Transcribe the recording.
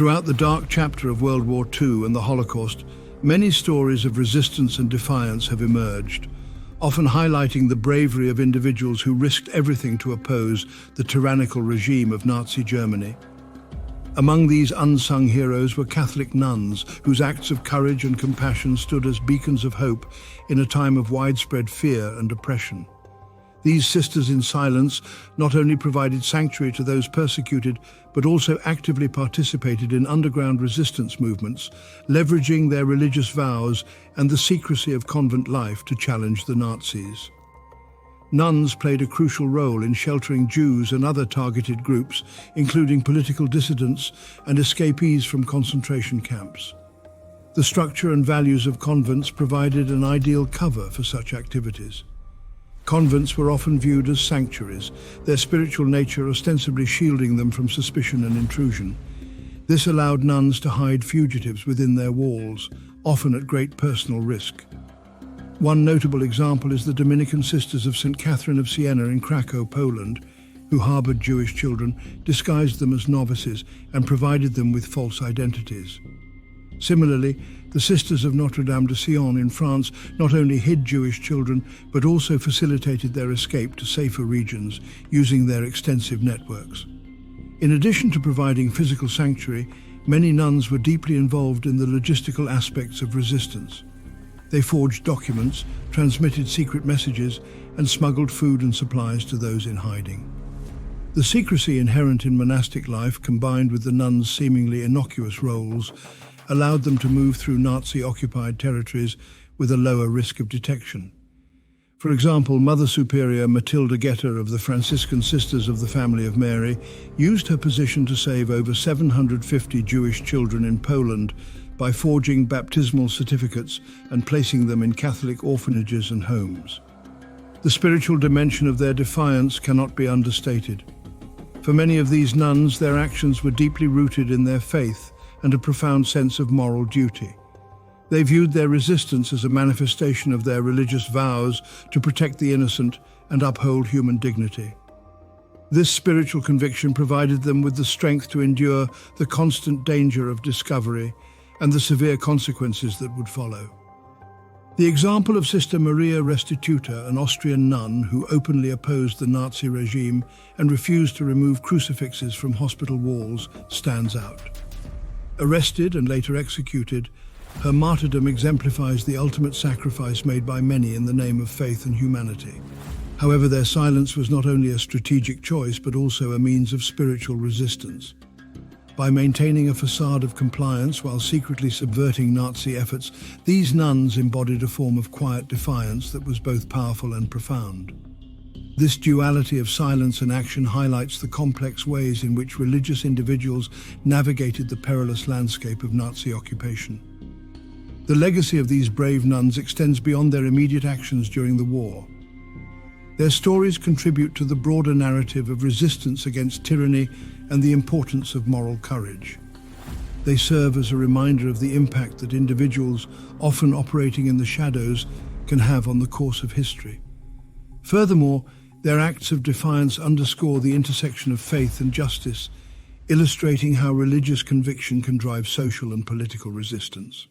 Throughout the dark chapter of World War II and the Holocaust, many stories of resistance and defiance have emerged, often highlighting the bravery of individuals who risked everything to oppose the tyrannical regime of Nazi Germany. Among these unsung heroes were Catholic nuns, whose acts of courage and compassion stood as beacons of hope in a time of widespread fear and oppression. These sisters in silence not only provided sanctuary to those persecuted, but also actively participated in underground resistance movements, leveraging their religious vows and the secrecy of convent life to challenge the Nazis. Nuns played a crucial role in sheltering Jews and other targeted groups, including political dissidents and escapees from concentration camps. The structure and values of convents provided an ideal cover for such activities. Convents were often viewed as sanctuaries, their spiritual nature ostensibly shielding them from suspicion and intrusion. This allowed nuns to hide fugitives within their walls, often at great personal risk. One notable example is the Dominican Sisters of St. Catherine of Siena in Krakow, Poland, who harbored Jewish children, disguised them as novices, and provided them with false identities. Similarly, the Sisters of Notre de Sion in France not only hid Jewish children, but also facilitated their escape to safer regions using their extensive networks. In addition to providing physical sanctuary, many nuns were deeply involved in the logistical aspects of resistance. They forged documents, transmitted secret messages, and smuggled food and supplies to those in hiding. The secrecy inherent in monastic life, combined with the nuns' seemingly innocuous roles, allowed them to move through Nazi-occupied territories with a lower risk of detection. For example, Mother Superior Matilda Getter of the Franciscan Sisters of the Family of Mary used her position to save over 750 Jewish children in Poland by forging baptismal certificates and placing them in Catholic orphanages and homes. The spiritual dimension of their defiance cannot be understated. For many of these nuns, their actions were deeply rooted in their faith and a profound sense of moral duty. They viewed their resistance as a manifestation of their religious vows to protect the innocent and uphold human dignity. This spiritual conviction provided them with the strength to endure the constant danger of discovery and the severe consequences that would follow. The example of Sister Maria Restituta, an Austrian nun who openly opposed the Nazi regime and refused to remove crucifixes from hospital walls, stands out. Arrested and later executed, her martyrdom exemplifies the ultimate sacrifice made by many in the name of faith and humanity. However, their silence was not only a strategic choice, but also a means of spiritual resistance. By maintaining a facade of compliance while secretly subverting Nazi efforts, these nuns embodied a form of quiet defiance that was both powerful and profound. This duality of silence and action highlights the complex ways in which religious individuals navigated the perilous landscape of Nazi occupation. The legacy of these brave nuns extends beyond their immediate actions during the war. Their stories contribute to the broader narrative of resistance against tyranny and the importance of moral courage. They serve as a reminder of the impact that individuals, often operating in the shadows, can have on the course of history. Furthermore, their acts of defiance underscore the intersection of faith and justice, illustrating how religious conviction can drive social and political resistance.